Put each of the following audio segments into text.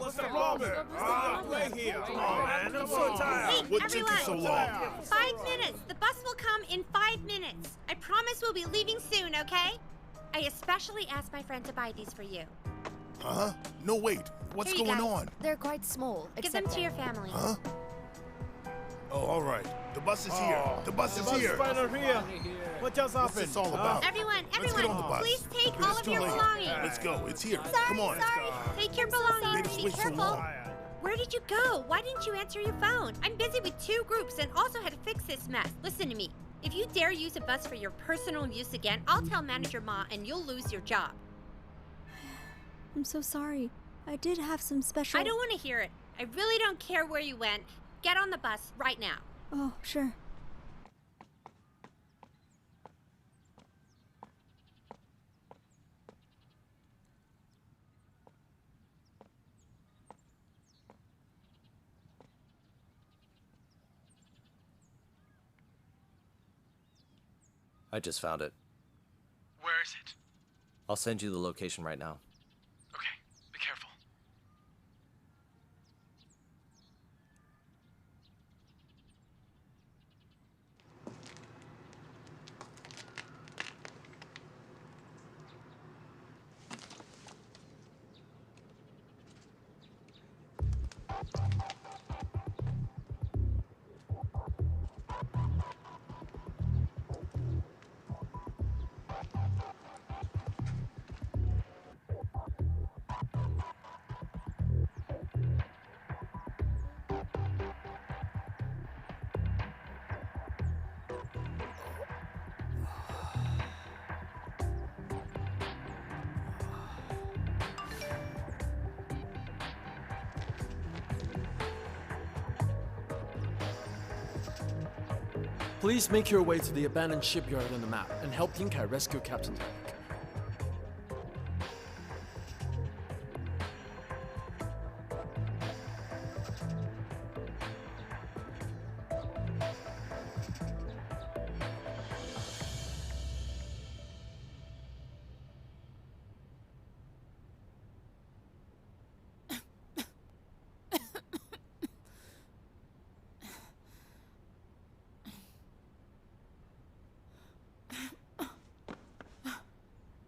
What's the problem? Wait here. Come on, man. I'm so tired. Wait, everyone! So long? 5 minutes. The bus will come in 5 minutes. I promise we'll be leaving soon, okay? I especially asked my friend to buy these for you. Huh? No, wait. What's going on? They're quite small. Give them to your family. Huh? Oh, all right. The bus is here. The bus is here. Finally here. What just happened? What's this all about? Everyone, Let's get on the bus. please take It's all of too your late. belongings. Let's go. It's here. Sorry, Come on. sorry. Take your belongings. Be wait so careful. long. Where did you go? Why didn't you answer your phone? I'm busy with 2 groups and also had to fix this mess. Listen to me. If you dare use a bus for your personal use again, I'll tell Manager Ma and you'll lose your job. I'm so sorry. I did have some special... I don't want to hear it. I really don't care where you went. Get on the bus right now. Oh, sure. I just found it. Where is it? I'll send you the location right now. Okay, be careful. Please make your way to the abandoned shipyard on the map and help Ying Kai rescue Captain Derek.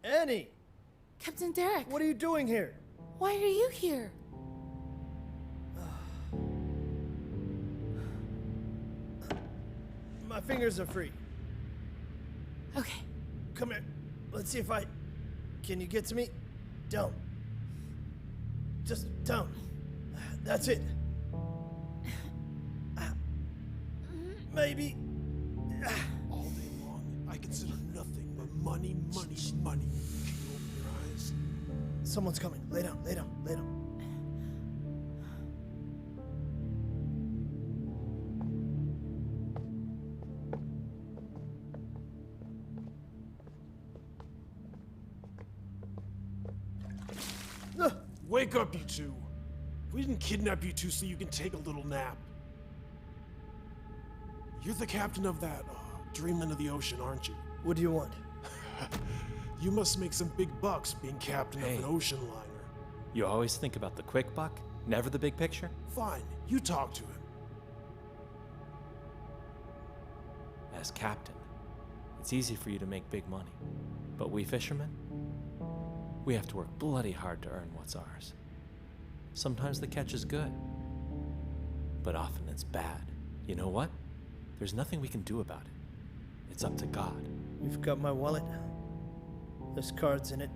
Annie! Captain Derek, What are you doing here? why are you here? My fingers are free. Okay. Come here. Let's see if I... Can you get to me? Down. Just down. That's it. Maybe. All day long, I consider nothing but money, money, money. Can you open your eyes? Someone's coming. Lay down, lay down, lay down. Wake up, you two. We didn't kidnap you two so you can take a little nap. You're the captain of that Dreamland of the Ocean, aren't you? What do you want? You must make some big bucks being captain of an ocean liner. You always think about the quick buck, never the big picture? Fine, you talk to him. As captain, it's easy for you to make big money. But we fishermen, we have to work bloody hard to earn what's ours. Sometimes the catch is good, but often it's bad. You know what? There's nothing we can do about it. It's up to God. You've got my wallet. There's cards in it.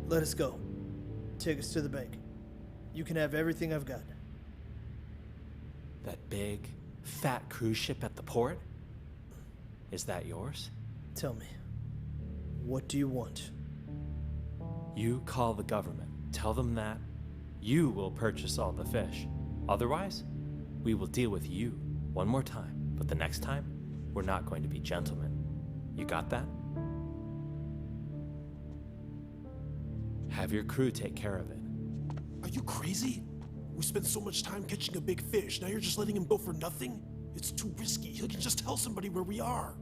Let us go. Take us to the bank. You can have everything I've got. That big, fat cruise ship at the port? Is that yours? Tell me, what do you want? You call the government. Tell them that you will purchase all the fish. Otherwise, we will deal with you one more time. But the next time, we're not going to be gentlemen. You got that? Have your crew take care of it. Are you crazy? We spent so much time catching a big fish, now you're just letting him go for nothing? It's too risky. He can just tell somebody where we are.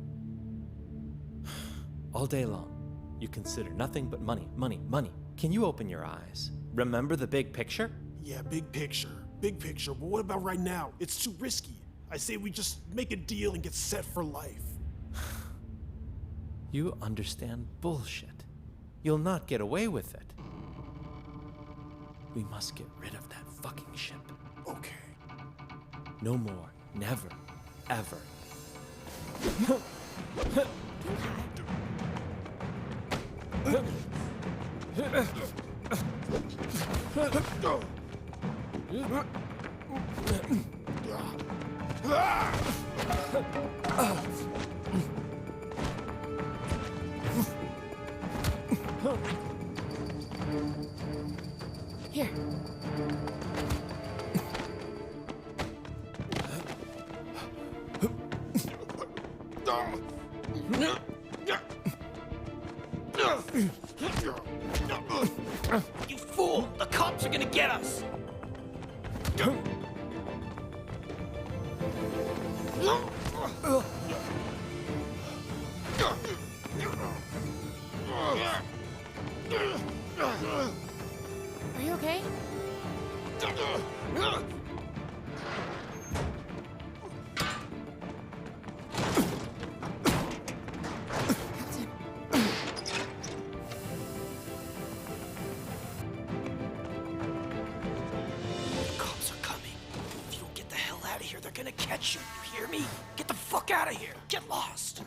All day long, you consider nothing but money, money, money. Can you open your eyes? remember the big picture? Yeah, big picture. Big picture, but what about right now? It's too risky. I say we just make a deal and get set for life. You understand bullshit. You'll not get away with it. We must get rid of that fucking ship. Okay. No more. Never. Ever. Here. You fool! The cops are gonna get us! Are you okay? Cops are coming. If you don't get the hell out of here, they're gonna catch you. You hear me? Get the fuck out of here. Get lost.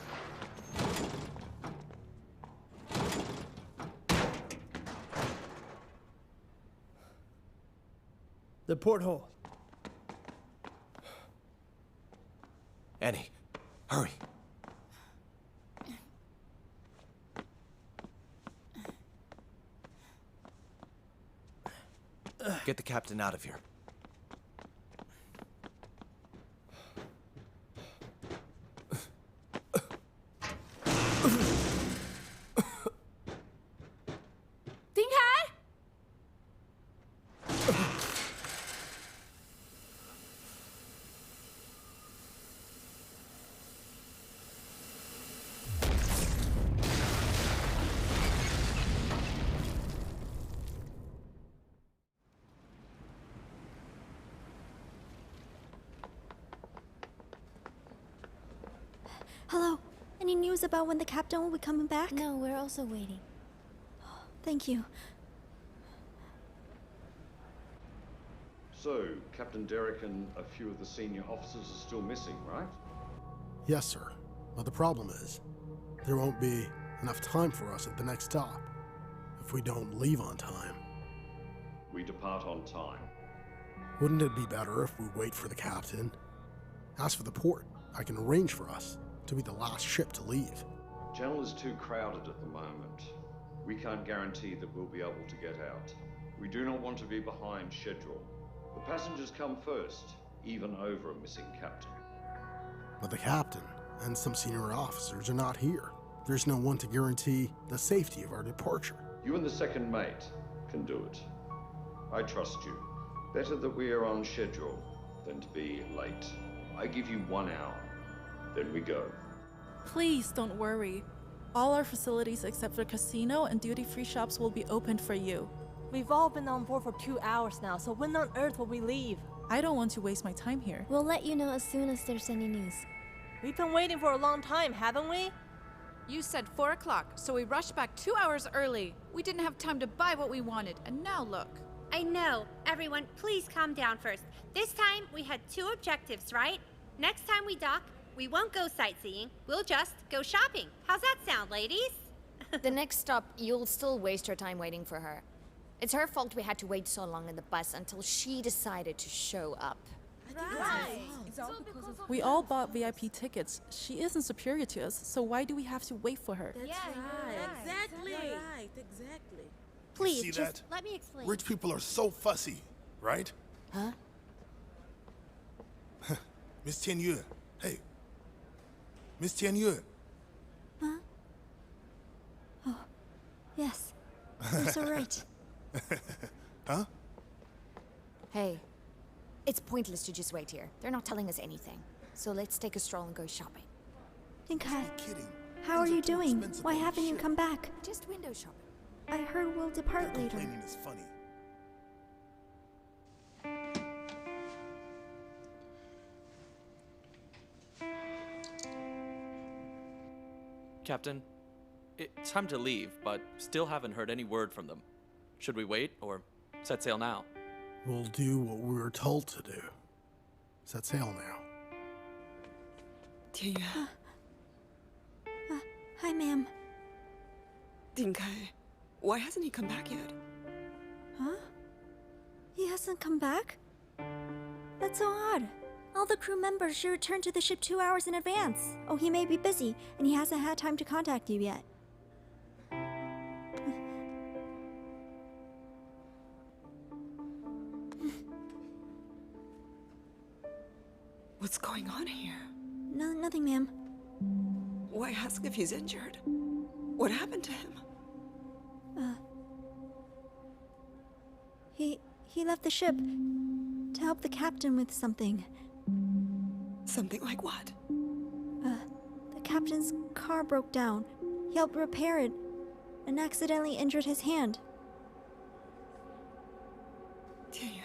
The porthole. Annie, hurry. Get the captain out of here. Hello. Any news about when the captain will be coming back? No, we're also waiting. Thank you. So, Captain Derek and a few of the senior officers are still missing, right? Yes, sir. But the problem is, there won't be enough time for us at the next stop if we don't leave on time. We depart on time. Wouldn't it be better if we wait for the captain? As for the port, I can arrange for us to be the last ship to leave. Channel is too crowded at the moment. We can't guarantee that we'll be able to get out. We do not want to be behind schedule. The passengers come first, even over a missing captain. But the captain and some senior officers are not here. There's no one to guarantee the safety of our departure. You and the second mate can do it. I trust you. Better that we are on schedule than to be late. I give you 1 hour. Then we go. Please don't worry. All our facilities except for casino and duty-free shops will be opened for you. We've all been on board for 2 hours now, so when on earth will we leave? I don't want to waste my time here. We'll let you know as soon as there's any news. We've been waiting for a long time, haven't we? You said 4 o'clock, so we rushed back 2 hours early. We didn't have time to buy what we wanted, and now look. I know. Everyone, please calm down first. This time, we had 2 objectives, right? Next time we dock, we won't go sightseeing. We'll just go shopping. How's that sound, ladies? The next stop, you'll still waste your time waiting for her. It's her fault we had to wait so long in the bus until she decided to show up. Right. We all bought VIP tickets. She isn't superior to us, so why do we have to wait for her? That's right. Exactly. Right, exactly. Please, See just that? let me explain. Rich people are so fussy, right? Huh? Miss Tian Yue. Hey. Miss Tian Yue. Huh? Oh, yes. You're so right. Huh? Hey, it's pointless to just wait here. They're not telling us anything. So let's take a stroll and go shopping. Dinkai, Kidding. how are Things you too doing? expensive Why for this haven't you shit. come back? Just window shopping. I heard we'll depart later. Complaining is funny. Captain, it's time to leave, but still haven't heard any word from them. Should we wait or set sail now? We'll do what we were told to do. Set sail now. Tian Yue. Hi, ma'am. Ding Kai, why hasn't he come back yet? Huh? He hasn't come back? That's so odd. All the crew members should return to the ship 2 hours in advance. Oh, he may be busy, and he hasn't had time to contact you yet. What's going on here? No, nothing, ma'am. Why ask if he's injured? What happened to him? He left the ship to help the captain with something. Something like what? The captain's car broke down. He helped repair it and accidentally injured his hand. Tian Yue.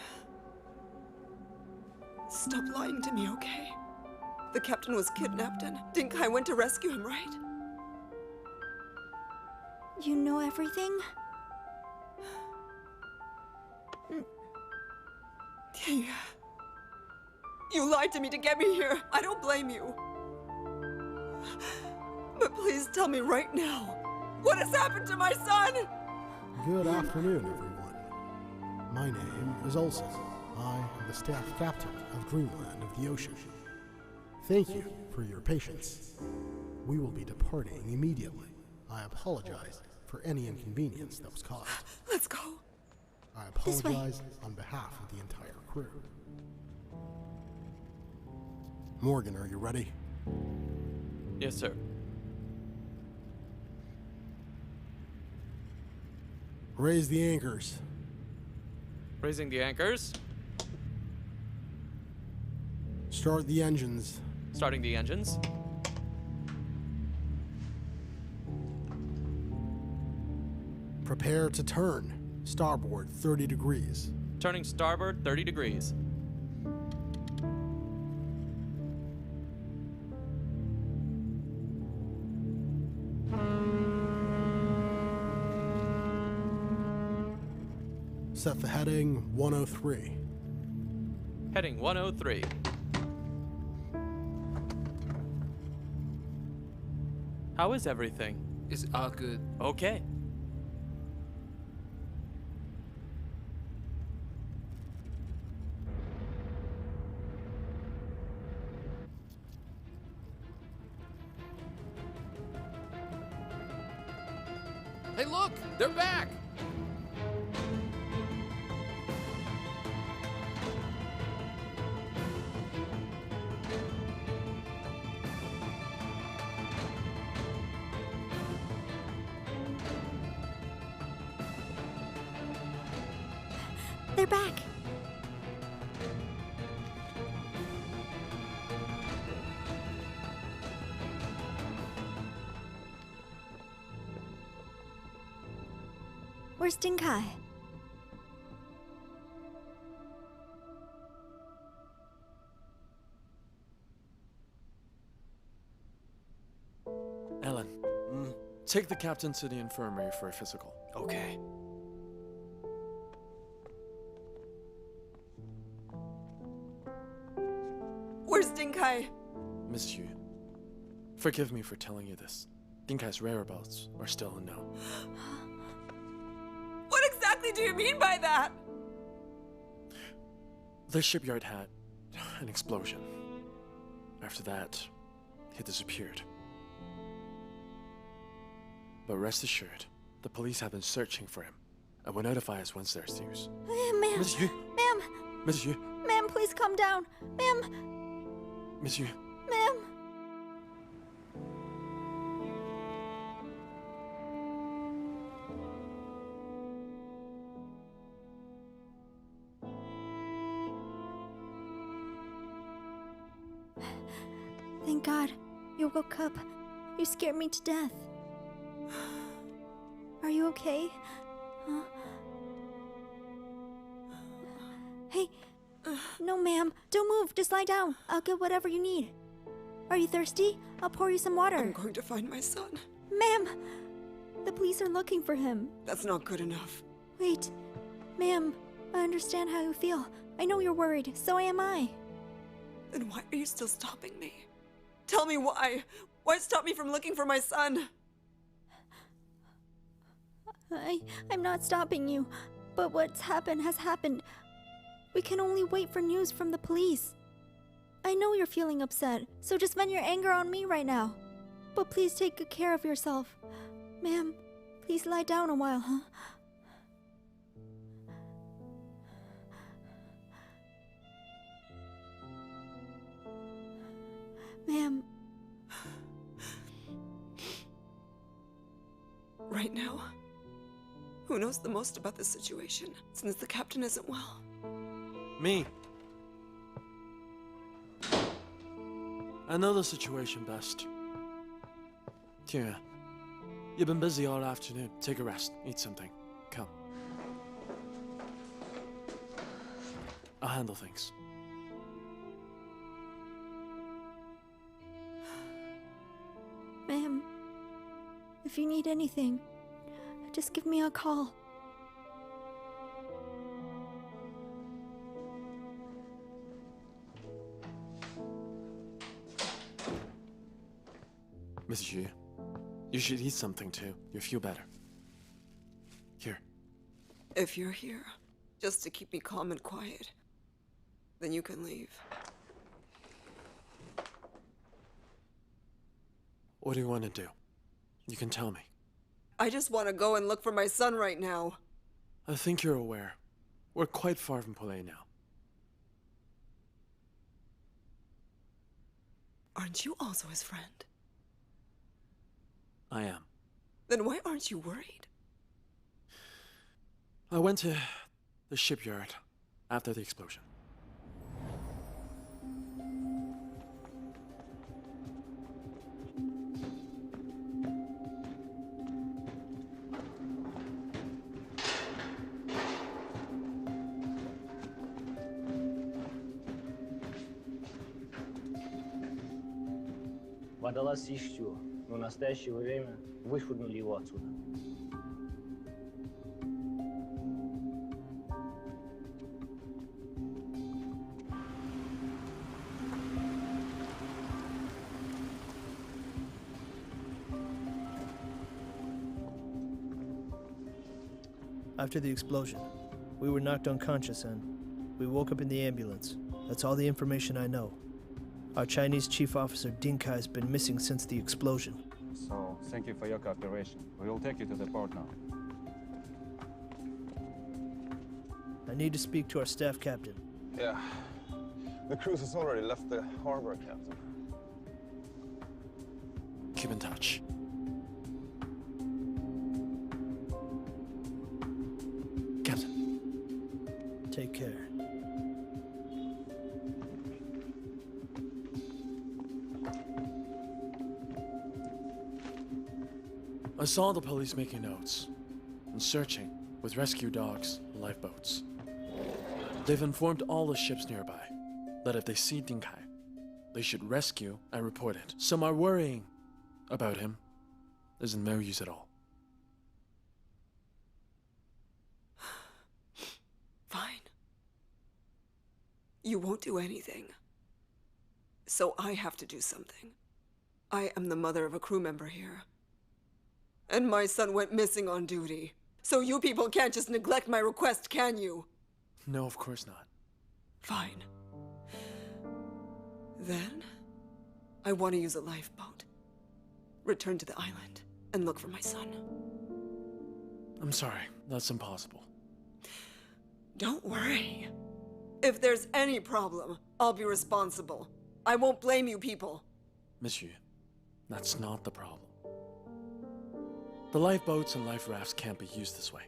Stop lying to me, okay? The captain was kidnapped and Ding Kai went to rescue him, right? You know everything? Tian Yue. You lied to me to get me here. I don't blame you. But please tell me right now, what has happened to my son? Good afternoon, everyone. My name is Olsen. I am the staff captain of Greenland of the Ocean. Thank you for your patience. We will be departing immediately. I apologize for any inconvenience that was caused. Let's go. I apologize on behalf of the entire crew. Morgan, are you ready? Yes, sir. Raise the anchors. Raising the anchors. Start the engines. Starting the engines. Prepare to turn. Starboard 30 degrees. Turning starboard 30 degrees. Set the heading 103. Heading 103. How is everything? It's all good. Okay. Hey, look! They're back! They're back. Where's Ding Kai? Ellen, take the captain to the infirmary for a physical. Okay. Where's Ding Kai? Miss Yue, forgive me for telling you this. Ding Kai's whereabouts are still unknown. What exactly do you mean by that? The shipyard had an explosion. After that, he disappeared. But rest assured, the police have been searching for him and will notify us once there's news. Ma'am. Miss Yue. Ma'am. Miss Yue. Ma'am, please calm down. Ma'am. Miss Yue. Ma'am. Thank God. You woke up. You scared me to death. Are you okay? Huh? Hey. No, ma'am. Don't move. Just lie down. I'll get whatever you need. Are you thirsty? I'll pour you some water. I'm going to find my son. Ma'am! The police are looking for him. That's not good enough. Wait. Ma'am, I understand how you feel. I know you're worried. So am I. Then why are you still stopping me? Tell me why. Why stop me from looking for my son? I'm not stopping you. But what's happened has happened. We can only wait for news from the police. I know you're feeling upset, so just vent your anger on me right now. But please take good care of yourself. Ma'am, please lie down a while, huh? Ma'am. Right now, who knows the most about this situation, since the captain isn't well? Me. I know the situation best. Tian Yue, you've been busy all afternoon. Take a rest. Eat something. Come. I'll handle things. Ma'am, if you need anything, just give me a call. Mrs. Yue, you should eat something too. You'll feel better. Here. If you're here, just to keep me calm and quiet, then you can leave. What do you want to do? You can tell me. I just want to go and look for my son right now. I think you're aware. We're quite far from Pole now. Aren't you also his friend? I am. Then why aren't you worried? I went to the shipyard after the explosion. Водолаз ищу, но в настоящее время вышвырнули его отсюда. After the explosion, we were knocked unconscious and we woke up in the ambulance. That's all the information I know. Our Chinese chief officer Ding Kai has been missing since the explosion. So, thank you for your cooperation. We will take you to the port now. I need to speak to our staff captain. Yeah. The cruise has already left the harbor, Captain. Keep in touch. Captain. Take care. I saw the police making notes and searching with rescue dogs and lifeboats. They've informed all the ships nearby that if they see Ding Kai, they should rescue and report it. So my worrying about him is in no use at all. Fine. You won't do anything. So I have to do something. I am the mother of a crew member here. And my son went missing on duty. So you people can't just neglect my request, can you? No, of course not. Fine. Then, I want to use a lifeboat. Return to the island and look for my son. I'm sorry, that's impossible. Don't worry. If there's any problem, I'll be responsible. I won't blame you people. Monsieur, that's not the problem. The lifeboats and life rafts can't be used this way.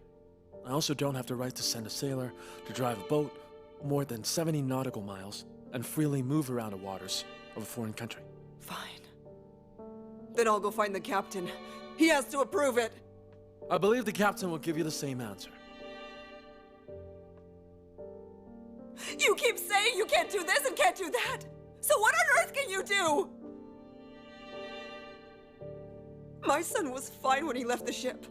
I also don't have the right to send a sailor to drive a boat more than 70 nautical miles and freely move around the waters of a foreign country. Fine. Then I'll go find the captain. He has to approve it. I believe the captain will give you the same answer. You keep saying you can't do this and can't do that. So what on earth can you do? My son was fine when he left the ship.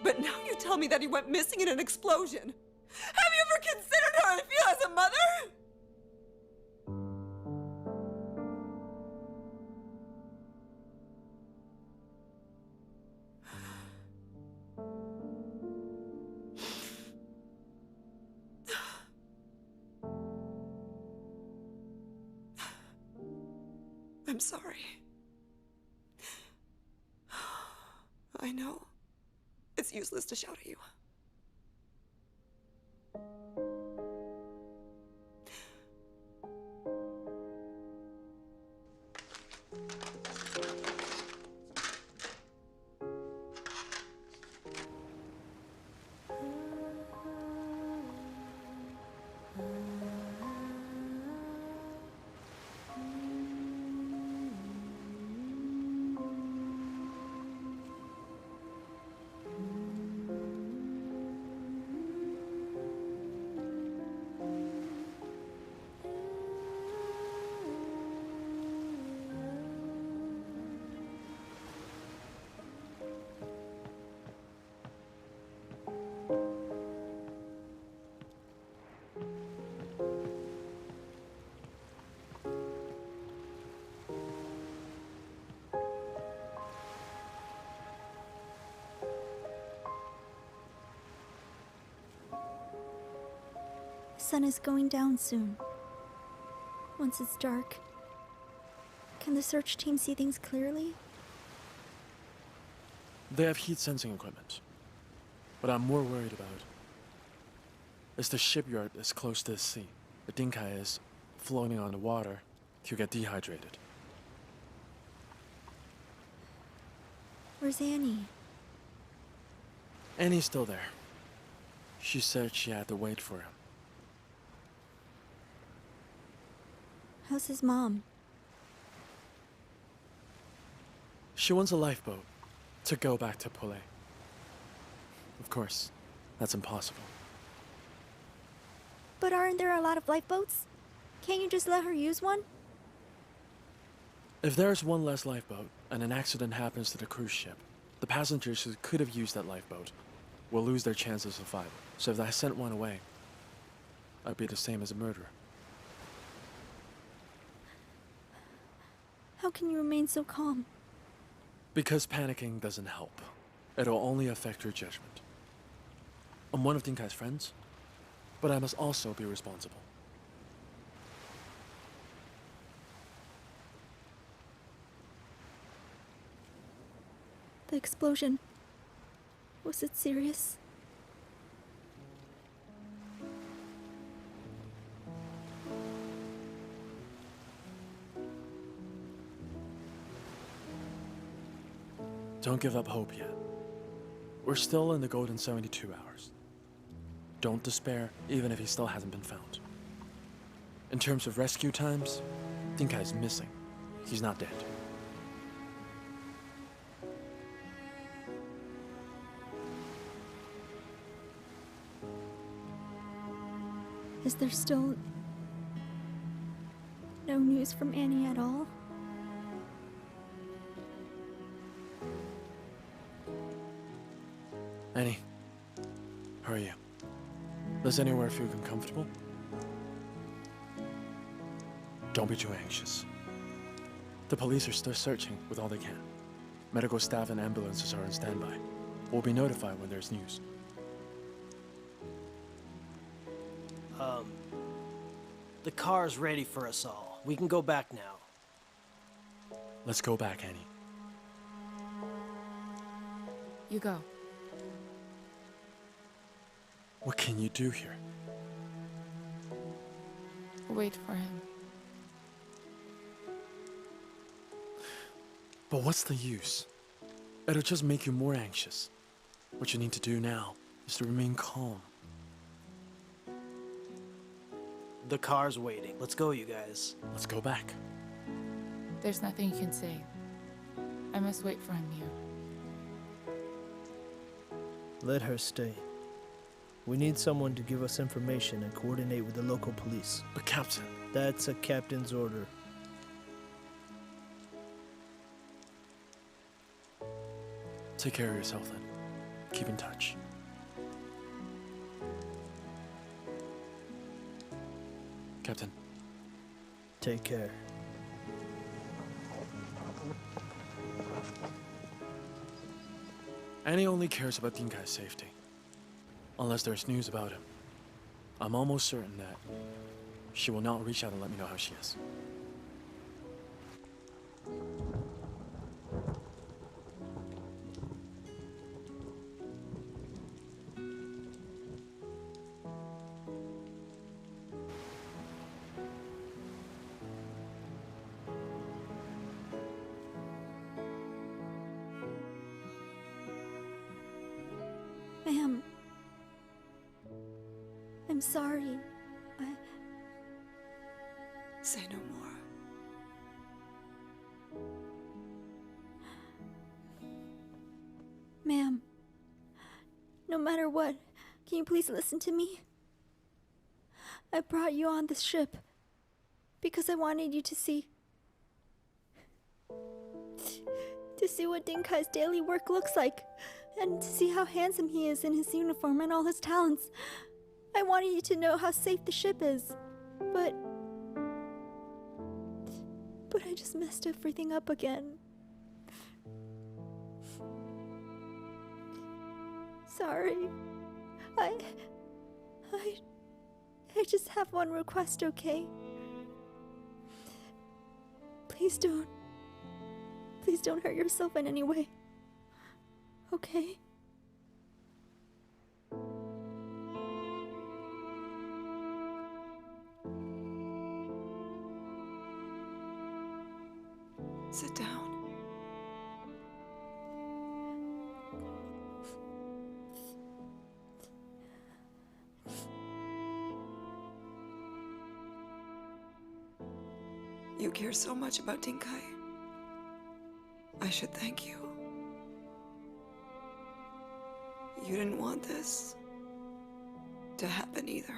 But now you tell me that he went missing in an explosion. Have you ever considered how I feel as a mother? I'm sorry. I know. It's useless to shout at you. The sun is going down soon. Once it's dark, can the search team see things clearly? They have heat sensing equipment. What I'm more worried about is the shipyard is close to the sea. The Dinkai is floating on the water. He'll get dehydrated. Where's Annie? Annie's still there. She said she had to wait for him. How's his mom? She wants a lifeboat to go back to Pule. Of course, that's impossible. But aren't there a lot of lifeboats? Can't you just let her use one? If there's one less lifeboat and an accident happens to the cruise ship, the passengers who could have used that lifeboat will lose their chance of survival. So if I sent one away, I'd be the same as a murderer. How can you remain so calm? Because panicking doesn't help. It'll only affect your judgment. I'm one of Dinkai's friends, but I must also be responsible. The explosion. Was it serious? Don't give up hope yet. We're still in the golden 72 hours. Don't despair, even if he still hasn't been found. In terms of rescue times, Dinkai's missing. He's not dead. Is there still no news from Annie at all? Annie, how are you? Does anywhere feel uncomfortable? Don't be too anxious. The police are still searching with all they can. Medical staff and ambulances are on standby. We'll be notified when there's news. The car's ready for us all. We can go back now. Let's go back, Annie. You go. What can you do here? Wait for him. But what's the use? It'll just make you more anxious. What you need to do now is to remain calm. The car's waiting. Let's go, you guys. Let's go back. There's nothing you can say. I must wait for him here. Let her stay. We need someone to give us information and coordinate with the local police. But Captain... That's a captain's order. Take care of yourself then. Keep in touch. Captain. Take care. Annie only cares about Dinkai's safety. Unless there's news about him. I'm almost certain that she will not reach out and let me know how she is. Ma'am, I'm sorry. Say no more. Ma'am, no matter what, can you please listen to me? I brought you on this ship because I wanted you to see what Dinkai's daily work looks like, and to see how handsome he is in his uniform and all his talents. I wanted you to know how safe the ship is, but I just messed everything up again. Sorry. I just have one request, okay? Please don't hurt yourself in any way. Okay? Sit down. You care so much about Dinkai. I should thank you. You didn't want this to happen either.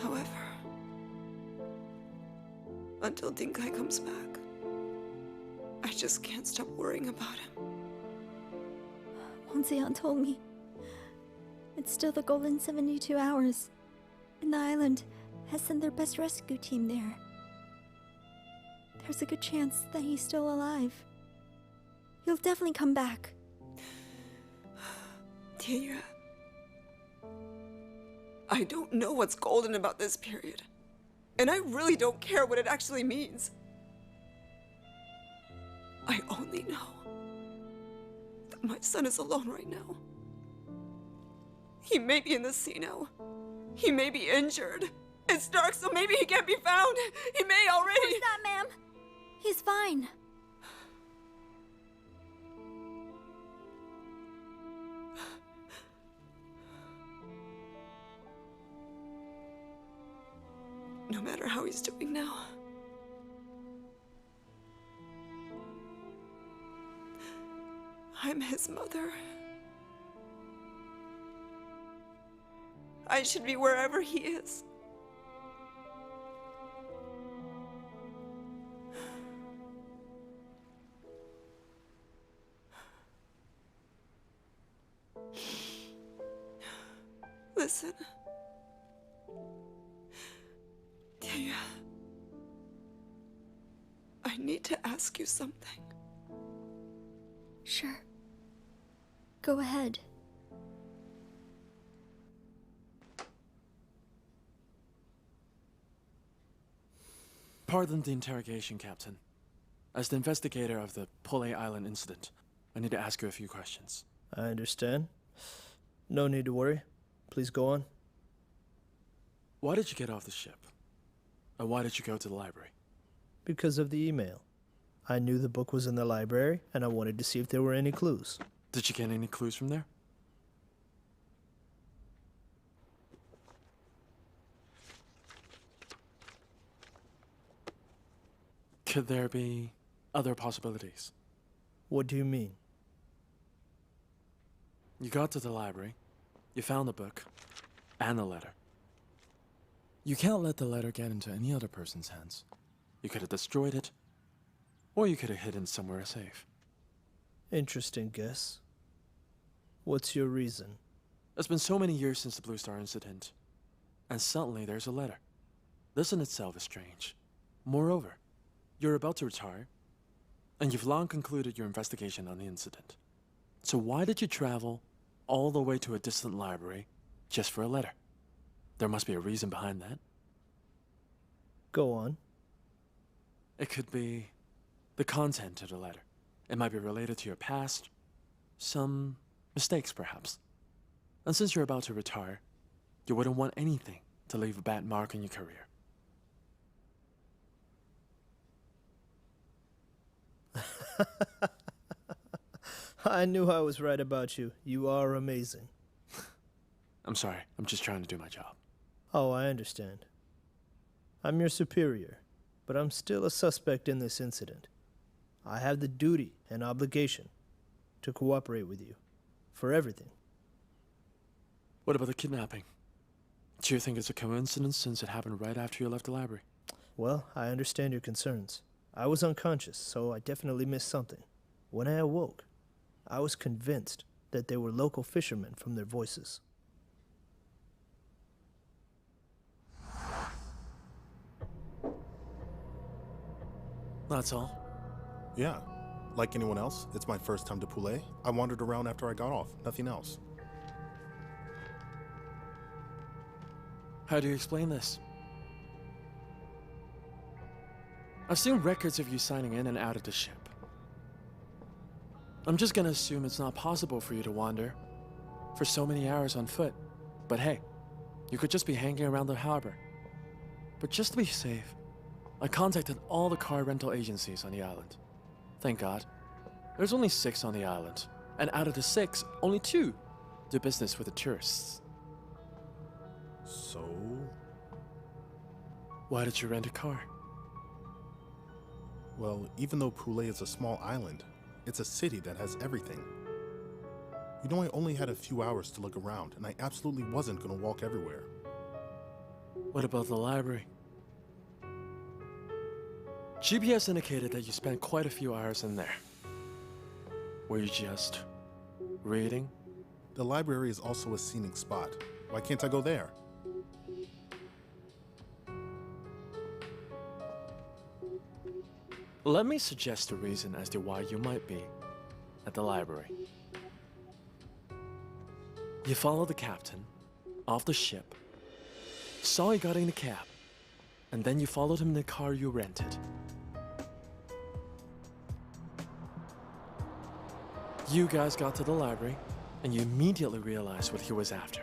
However, until Dinkai comes back, I just can't stop worrying about him. Wang Ziyan told me it's still the golden 72 hours, and the island has sent their best rescue team there. There's a good chance that he's still alive. He'll definitely come back. Tian Yue, I don't know what's golden about this period, and I really don't care what it actually means. I only know that my son is alone right now. He may be in the sea now. He may be injured. It's dark, so maybe he can't be found. He may already— Who's that, ma'am? He's fine. No matter how he's doing now, I'm his mother. I should be wherever he is. Listen. Tian Yue, I need to ask you something. Sure. Go ahead. Pardon the interrogation, Captain. As the investigator of the Pole Island incident, I need to ask you a few questions. I understand. No need to worry. Please go on. Why did you get off the ship? And why did you go to the library? Because of the email. I knew the book was in the library, and I wanted to see if there were any clues. Did you get any clues from there? Could there be other possibilities? What do you mean? You got to the library, you found the book, and a letter. You can't let the letter get into any other person's hands. You could have destroyed it, Or you could have hidden somewhere safe. Interesting guess. What's your reason? It's been so many years since the Blue Star incident, and suddenly there's a letter. This in itself is strange. Moreover, you're about to retire, and you've long concluded your investigation on the incident. So why did you travel all the way to a distant library just for a letter? There must be a reason behind that. Go on. It could be the content of the letter. It might be related to your past, some mistakes perhaps. And since you're about to retire, you wouldn't want anything to leave a bad mark on your career. I knew I was right about you. You are amazing. I'm sorry, I'm just trying to do my job. Oh, I understand. I'm your superior, but I'm still a suspect in this incident. I have the duty and obligation to cooperate with you for everything. What about the kidnapping? Do you think it's a coincidence since it happened right after you left the library? Well, I understand your concerns. I was unconscious, so I definitely missed something. When I awoke, I was convinced that they were local fishermen from their voices. That's all? Yeah. Like anyone else, it's my first time to Poulet. I wandered around after I got off, nothing else. How do you explain this? I've seen records of you signing in and out of the ship. I'm just gonna assume it's not possible for you to wander for so many hours on foot. But hey, you could just be hanging around the harbor. But just to be safe, I contacted all the car rental agencies on the island. Thank God. There's only 6 on the island, and out of the 6, only 2 do business with the tourists. So? Why did you rent a car? Well, even though Poulet is a small island, it's a city that has everything. You know, I only had a few hours to look around, and I absolutely wasn't gonna walk everywhere. What about the library? GPS indicated that you spent quite a few hours in there. Were you just reading? The library is also a scenic spot. Why can't I go there? Let me suggest a reason as to why you might be at the library. You followed the captain off the ship, saw he got in the cab, and then you followed him in the car you rented. You guys got to the library, and you immediately realized what he was after.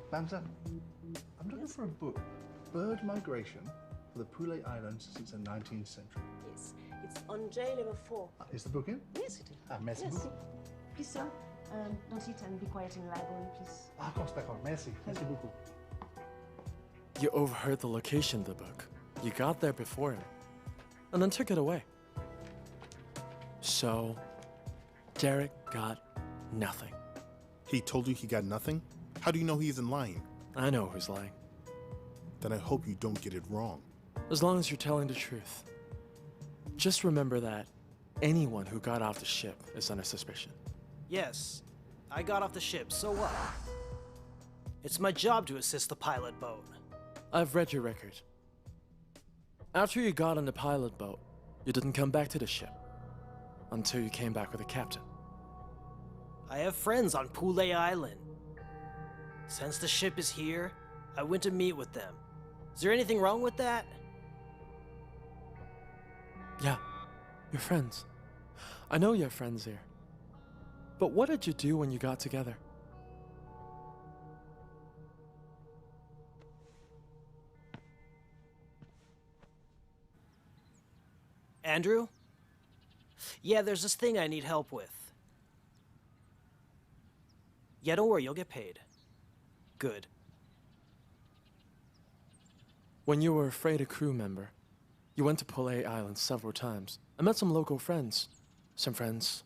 Bamsa, I'm looking for a book, Bird Migration for the Poulet Islands since the 19th century. Yes, it's on J level 4. Is the book in? Yes, it is. Merci Yes. beaucoup. Please, sir, don't sit and be quiet in the library, please. Of course, d'accord. Merci. Merci beaucoup. You overheard the location of the book. You got there before him, and then took it away. So, Derek got nothing. He told you he got nothing? How do you know he isn't lying? I know who's lying. Then I hope you don't get it wrong. As long as you're telling the truth. Just remember that anyone who got off the ship is under suspicion. Yes, I got off the ship, so what? It's my job to assist the pilot boat. I've read your record. After you got on the pilot boat, you didn't come back to the ship. Until you came back with the captain. I have friends on Poulet Island. Since the ship is here, I went to meet with them. Is there anything wrong with that? Yeah, you're friends. I know you have friends here. But what did you do when you got together? Andrew? Yeah, there's this thing I need help with. Yeah, don't worry, you'll get paid. Good. When you were a freighter crew member, you went to Poulet Island several times. I met some local friends. Some friends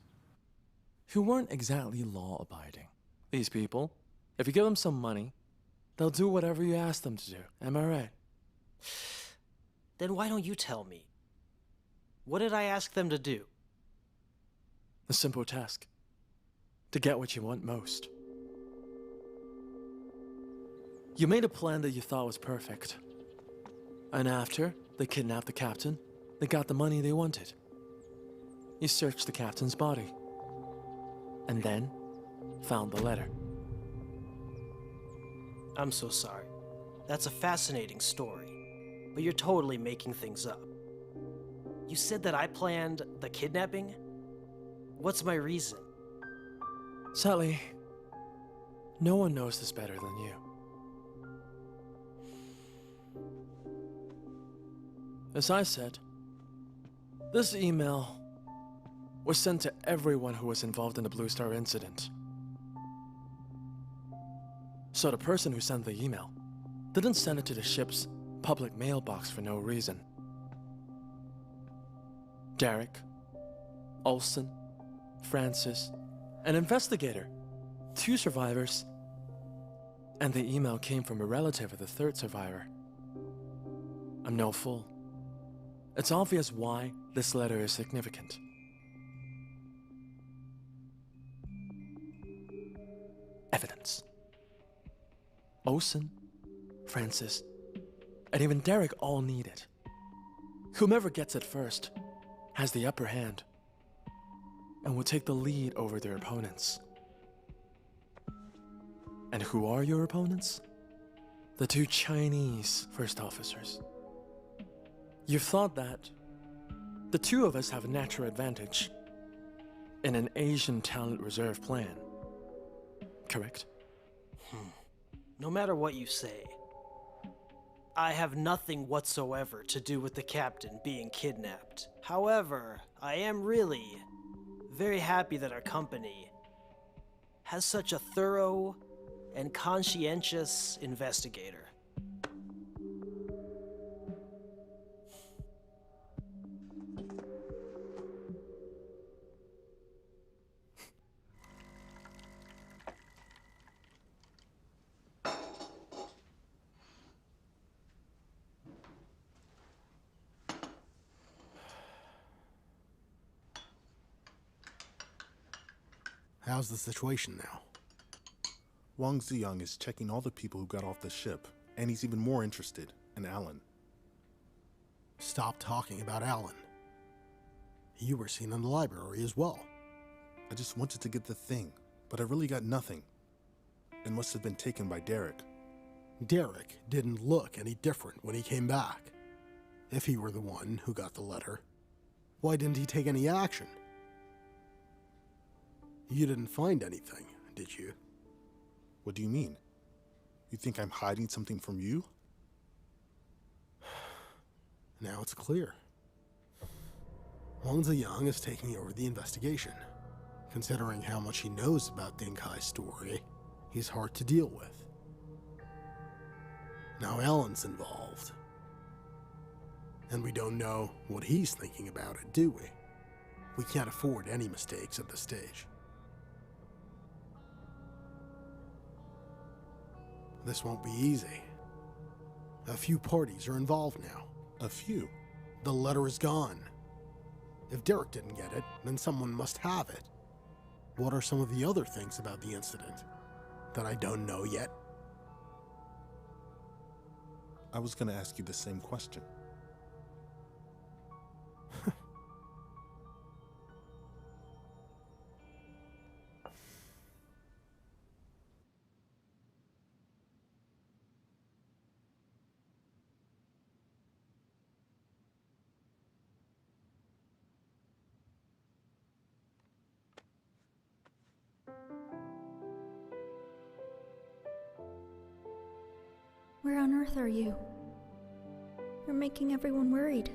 who weren't exactly law-abiding. These people, if you give them some money, they'll do whatever you ask them to do. Am I right? Then why don't you tell me? What did I ask them to do? A simple task. To get what you want most. You made a plan that you thought was perfect. And after they kidnapped the captain, they got the money they wanted. You searched the captain's body. And then found the letter. I'm so sorry. That's a fascinating story, but you're totally making things up. You said that I planned the kidnapping? What's my reason? Sadly, no one knows this better than you. As I said, this email was sent to everyone who was involved in the Blue Star incident. So the person who sent the email didn't send it to the ship's public mailbox for no reason. Derek, Olsen, Francis, an investigator, 2 survivors, and the email came from a relative of the 3rd survivor. I'm no fool. It's obvious why this letter is significant. Evidence. Olsen, Francis, and even Derek all need it. Whomever gets it first has the upper hand and will take the lead over their opponents. And who are your opponents? The 2 Chinese first officers. You've thought that the 2 of us have a natural advantage in an Asian talent reserve plan. Correct? No matter what you say, I have nothing whatsoever to do with the captain being kidnapped. However, I am really very happy that our company has such a thorough and conscientious investigator. How's the situation now? Wang Ziyang is checking all the people who got off the ship, and he's even more interested in Alan. Stop talking about Alan. You were seen in the library as well. I just wanted to get the thing, but I really got nothing. It must have been taken by Derek. Derek didn't look any different when he came back. If he were the one who got the letter, why didn't he take any action? You didn't find anything, did you? What do you mean? You think I'm hiding something from you? Now it's clear. Wang Ziyang is taking over the investigation. Considering how much he knows about Ding Kai's story, he's hard to deal with. Now Alan's involved. And we don't know what he's thinking about it, do we? We can't afford any mistakes at this stage. This won't be easy. A few parties are involved now. A few? The letter is gone. If Derek didn't get it, then someone must have it. What are some of the other things about the incident that I don't know yet? I was gonna ask you the same question. Where on earth are you? You're making everyone worried.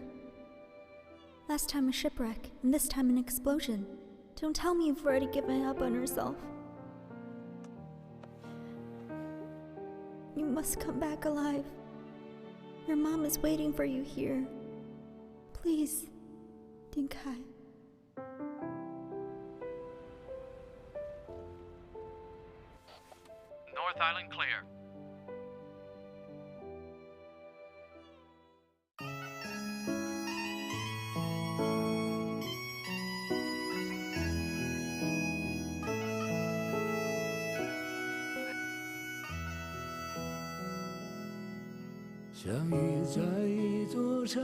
Last time a shipwreck, and this time an explosion. Don't tell me you've already given up on yourself. You must come back alive. Your mom is waiting for you here. Please, Ding Kai. North Island clear.相遇在一座城，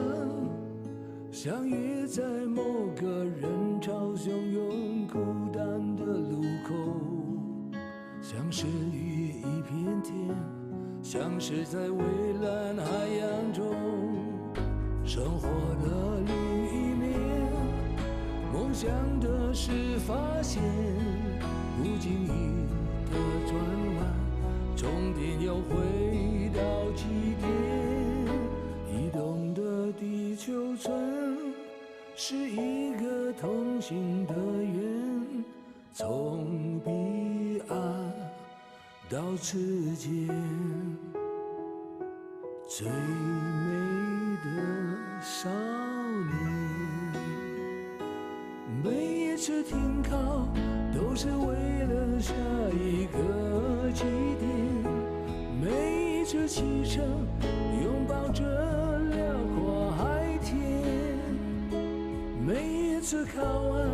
相遇在某个人潮汹涌孤单的路口，像是与一片天，像是在蔚蓝海洋中，生活的另一面，梦想的是发现，不经意的转弯，终点要回到起点。移动的地球村是一个同行的圆，从彼岸到此间，最美的少年。每一次停靠都是为了下一个起点，每一次启程拥抱着辽阔海天，每一次靠岸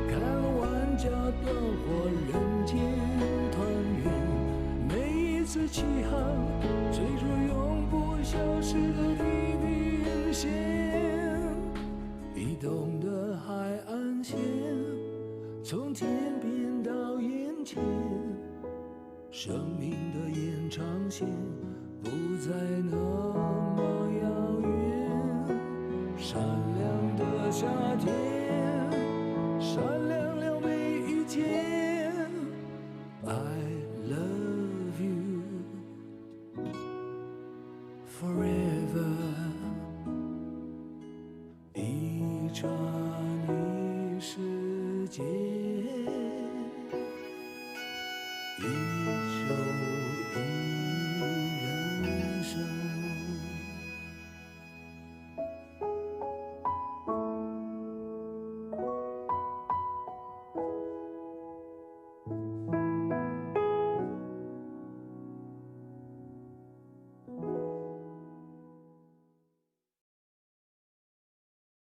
看万家灯火人间团圆，每一次起航追逐永不消失的地平线，移动的海岸线从天边到眼前，生命的延长线不再那么遥远，闪亮的夏天，闪亮了每一天。I love you forever， 一刹一世界，一